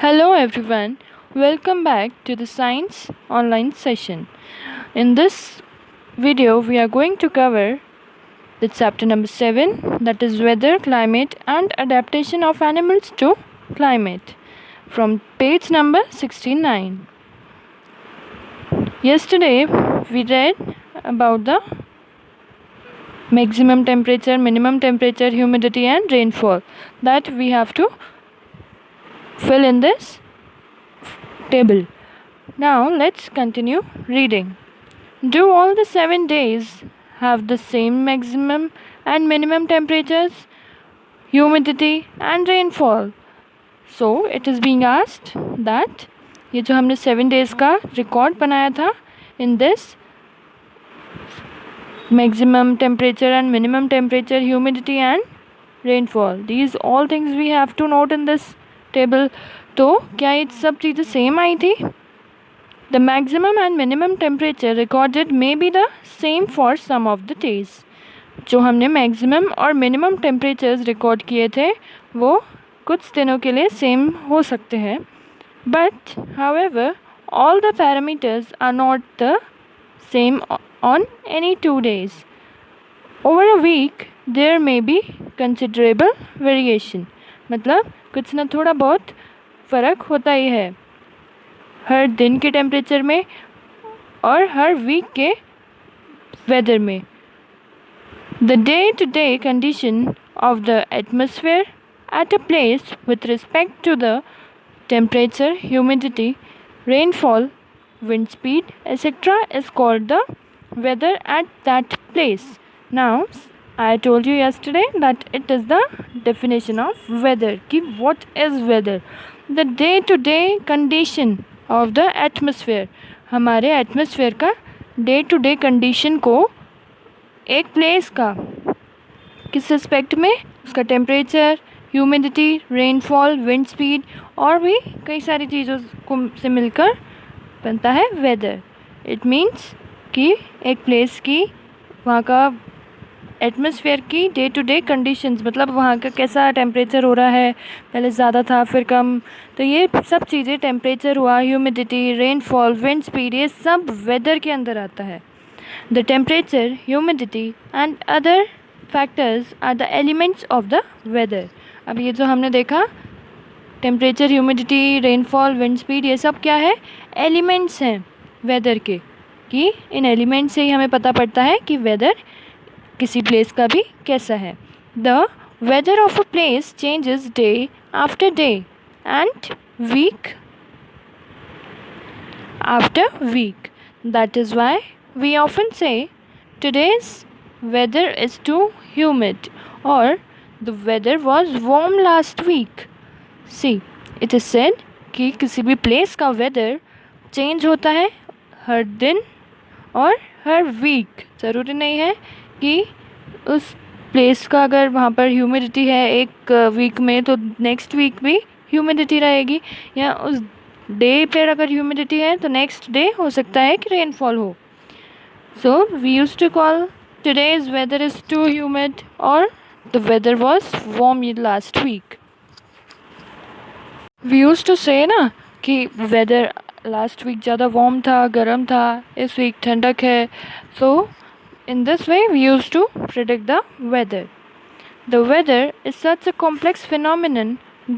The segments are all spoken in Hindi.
Hello everyone, welcome back to the Science Online session. In this video, we are going to cover the chapter number 7, that is Weather, Climate and Adaptation of Animals to Climate, from page number 69. Yesterday, we read about the maximum temperature, minimum temperature, humidity and rainfall that we have to fill in this table. Now let's continue reading. Do all the 7 days have the same maximum and minimum temperatures, humidity and rainfall? So it is being asked that ये जो हमने 7 days का रिकॉर्ड बनाया था, in this maximum temperature and minimum temperature, humidity and rainfall, these all things we have to note in this table. तो क्या ये सब चीज़ें सेम आई थी? The maximum and minimum temperature recorded may be the same for some of the days. जो हमने maximum और minimum temperatures रिकॉर्ड किए थे वो कुछ दिनों के लिए सेम हो सकते हैं. But however, all the parameters are not the same on any 2 days. Over a week, there may be considerable variation. मतलब कुछ ना थोड़ा बहुत फ़र्क होता ही है हर दिन के टेम्परेचर में और हर वीक के वेदर में. The day to day condition of the atmosphere at a place with respect to the temperature, humidity, rainfall, wind speed, etc. is called the weather at that place. Now, I told you yesterday that it is the definition of weather. कि what is weather? The day-to-day condition of the atmosphere. हमारे एटमॉस्फेयर का डे टू डे कंडीशन को एक प्लेस का किस रिस्पेक्ट में उसका temperature, humidity, rainfall, wind speed और भी कई सारी चीज़ों को से मिलकर बनता है वेदर. इट मीन्स कि एक प्लेस की वहाँ का एटमॉस्फेयर की डे टू डे कंडीशंस, मतलब वहाँ का कैसा टेम्परेचर हो रहा है, पहले ज़्यादा था फिर कम, तो ये सब चीज़ें, टेम्परेचर हुआ, ह्यूमिडिटी, रेनफॉल, विंड स्पीड, ये सब वेदर के अंदर आता है. The temperature, humidity and other factors are the elements of the weather. अब ये जो हमने देखा temperature, humidity, rainfall, wind speed, ये सब क्या है? एलिमेंट्स हैं वेदर के, कि इन एलिमेंट्स से ही हमें पता पड़ता है कि वेदर किसी प्लेस का भी कैसा है. The weather of a place changes day after day and week after week. That is why we often say today's weather is too humid और the weather was warm last week. See, it is said कि किसी भी प्लेस का वेदर चेंज होता है हर दिन और हर वीक. ज़रूरी नहीं है कि उस प्लेस का अगर वहाँ पर ह्यूमिडिटी है एक वीक में तो नेक्स्ट वीक भी ह्यूमिडिटी रहेगी, या उस डे पर अगर ह्यूमिडिटी है तो नेक्स्ट डे हो सकता है कि रेनफॉल हो. So we used to call today's weather is too humid और the weather was warm last week. We use to say ना कि वेदर लास्ट वीक ज़्यादा वार्म था, गर्म था, इस वीक ठंडक है. सो in this way we used to predict the weather. The weather is such a complex phenomenon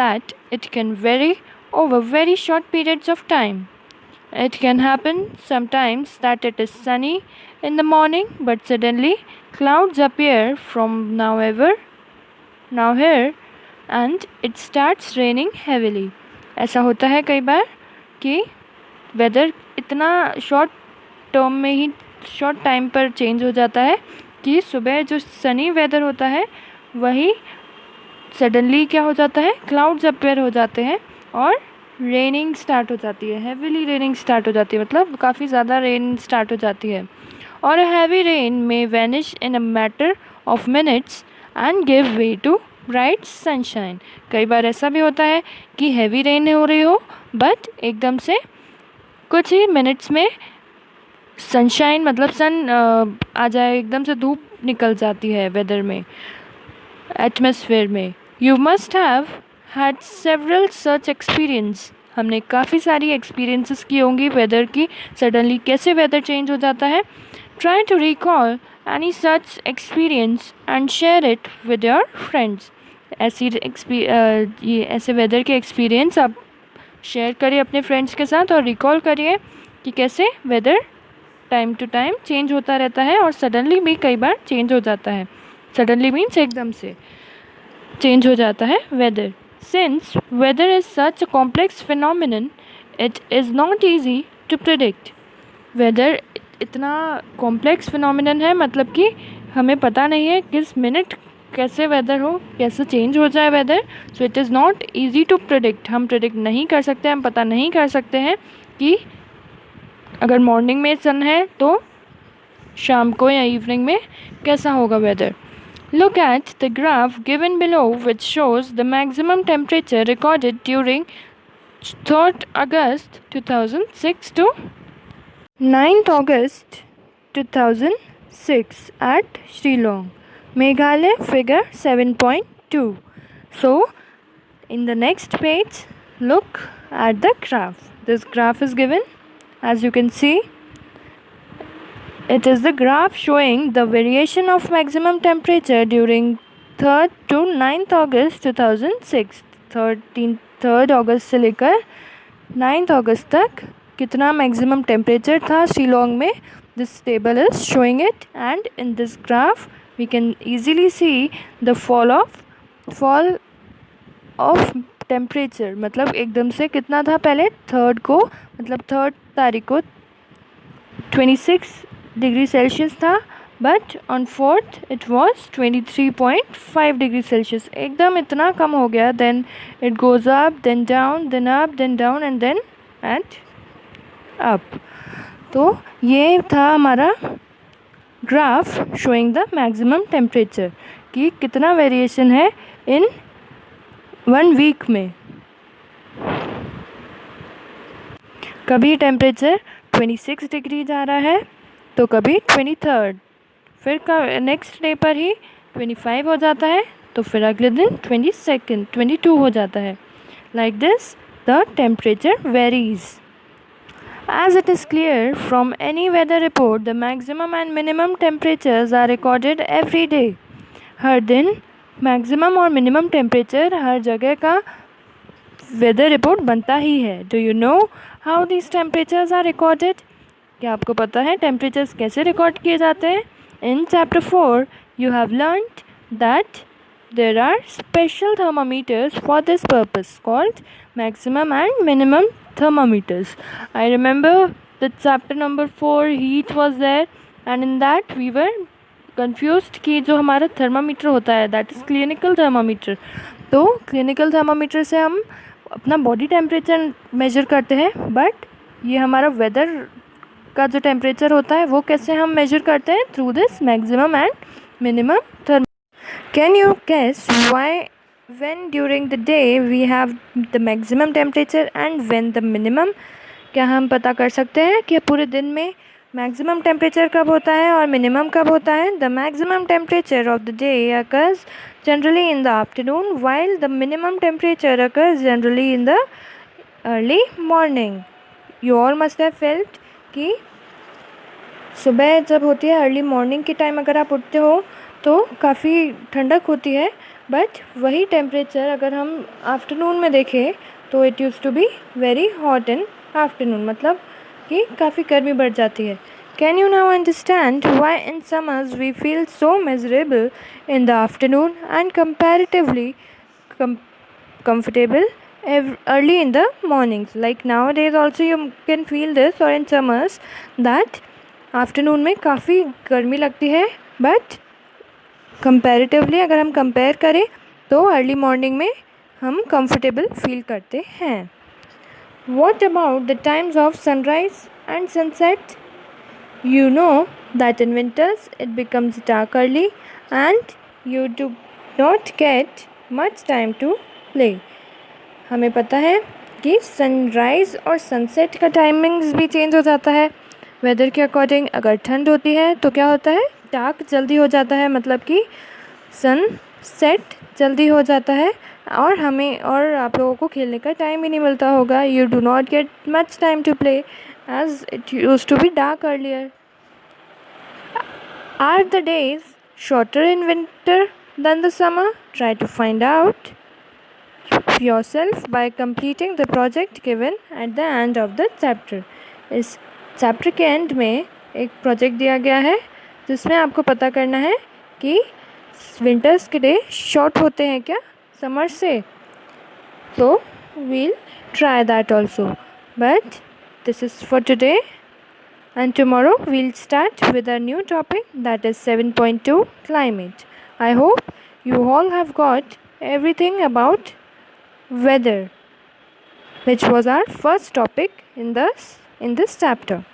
that it can vary over very short periods of time. It can happen sometimes that it is sunny in the morning but suddenly clouds appear from nowhere and it starts raining heavily. ऐसा होता है कई बार कि वेदर इतना शॉर्ट टर्म में ही, शॉर्ट टाइम पर चेंज हो जाता है कि सुबह जो सनी वेदर होता है वही सडनली क्या हो जाता है, क्लाउड्स अपीयर हो जाते हैं और रेनिंग स्टार्ट हो जाती है, हेवीली रेनिंग स्टार्ट हो जाती है, मतलब काफ़ी ज़्यादा रेन स्टार्ट हो जाती है. और हैवी रेन में vanish in a matter of minutes and give way to bright sunshine. कई बार ऐसा भी होता है कि हैवी रेन हो रही हो बट एकदम से कुछ ही मिनट्स में सनशाइन, मतलब सन आ जाए, एकदम से धूप निकल जाती है वेदर में, एटमॉस्फेयर में. You must have had several such experience हमने काफ़ी सारी एक्सपीरियंसेस की होंगी वेदर की, सडनली कैसे वेदर चेंज हो जाता है. Try to recall any such experience and share it with your friends. ये ऐसे वेदर के एक्सपीरियंस आप शेयर करिए अपने फ्रेंड्स के साथ और रिकॉल करिए कि कैसे weather time to time change होता रहता है और सडनली भी कई बार चेंज हो जाता है. सडनली मीन्स एकदम से चेंज हो जाता है weather. Since weather is such a complex phenomenon, it is not easy to predict. Weather इतना कॉम्प्लेक्स फिनोमिनन है, मतलब कि हमें पता नहीं है किस मिनट कैसे वेदर हो, कैसे चेंज हो जाए weather. So it is not easy to predict. हम प्रिडिक्ट नहीं कर सकते, हम पता नहीं कर सकते हैं कि अगर मॉर्निंग में सन है तो शाम को या इवनिंग में कैसा होगा weather. Look at the graph given below, which shows the maximum temperature recorded during 3rd August 2006 to 9th August 2006 at Shillong, Meghalaya, figure 7.2. So, in the next page, look at the graph. This graph is given, as you can see. It is the graph showing the variation of maximum temperature during 3rd to 9th August 2006. 3rd अगस्त से लेकर 9th अगस्त तक कितना मैक्सिमम टेम्परेचर था शिलोंग में. This table is showing it and in this graph we can easily see the fall of temperature. मतलब एकदम से कितना था पहले 3rd को, मतलब 3rd तारीख को 26 डिग्री सेल्सियस था, but on 4th it was 23.5 degree Celsius. एकदम इतना कम हो गया. Then it goes up, then down, then up, then down and then up. तो ये था हमारा graph showing the maximum temperature कि कितना वेरिएशन है इन 1 वीक में. कभी टेम्परेचर 26 डिग्री जा रहा है तो कभी 23rd, फिर नेक्स्ट डे पर ही 25 हो जाता है, तो फिर अगले दिन 22nd, 22 हो जाता है. Like this the temperature varies. As it is clear from any weather report, the maximum and minimum temperatures are recorded every day. हर दिन मैक्सिमम और मिनिमम टेम्परेचर हर जगह का वेदर रिपोर्ट बनता ही है. Do you know how these temperatures are recorded? क्या आपको पता है टेम्परेचर्स कैसे रिकॉर्ड किए जाते हैं? In chapter 4 you have learned that there are special thermometers for this purpose called maximum and minimum thermometers. I remember that chapter number 4 heat was there, and in that we were confused कि जो हमारा थर्मामीटर होता है that is clinical thermometer. तो clinical thermometer से हम अपना बॉडी टेम्परेचर मेजर करते हैं, बट ये हमारा वेदर का जो टेम्परेचर होता है वो कैसे हम मेजर करते हैं? Through this maximum and minimum thermometer. Can you guess why when during the day we have the maximum temperature and when the minimum? क्या हम पता कर सकते हैं कि पूरे दिन में मैक्सिमम टेम्परेचर कब होता है और मिनिमम कब होता है? The maximum temperature of the day occurs generally in the afternoon, while the minimum temperature occurs generally in the early morning. You all must have felt कि सुबह जब होती है अर्ली मॉर्निंग की टाइम अगर आप उठते हो तो काफ़ी ठंडक होती है, बट वही टेम्परेचर अगर हम आफ्टरनून में देखें तो it use to be very hot in afternoon, मतलब कि काफ़ी गर्मी बढ़ जाती है. Can you now understand why in summers we feel so miserable in the afternoon and comparatively comfortable early in the mornings? Like nowadays also you can feel this, or in summers that afternoon में काफ़ी गर्मी लगती है, बट कंपैरेटिवली अगर हम कंपेयर करें तो अर्ली मॉर्निंग में हम कंफर्टेबल फील करते हैं. What about the times of sunrise and sunset? You know that in winters it becomes dark early and you do not get much time to play. हमें पता है कि सनराइज़ और सनसेट का टाइमिंग्स भी चेंज हो जाता है वेदर के अकॉर्डिंग. अगर ठंड होती है तो क्या होता है? डार्क जल्दी हो जाता है, मतलब कि सन सेट जल्दी हो जाता है और हमें और आप लोगों को खेलने का टाइम ही नहीं मिलता होगा. You do not get much time to play as it used to be dark earlier. Are the days shorter in winter than the summer? Try to find out yourself by completing the project given at the end of the chapter. इस चैप्टर के एंड में एक प्रोजेक्ट दिया गया है जिसमें आपको पता करना है कि विंटर्स के डे शॉर्ट होते हैं क्या समर से. तो we'll try that also. But this is for today, and tomorrow we'll start with a new topic, that is 7.2 climate. I hope you all have got everything about weather, which was our first topic in this chapter.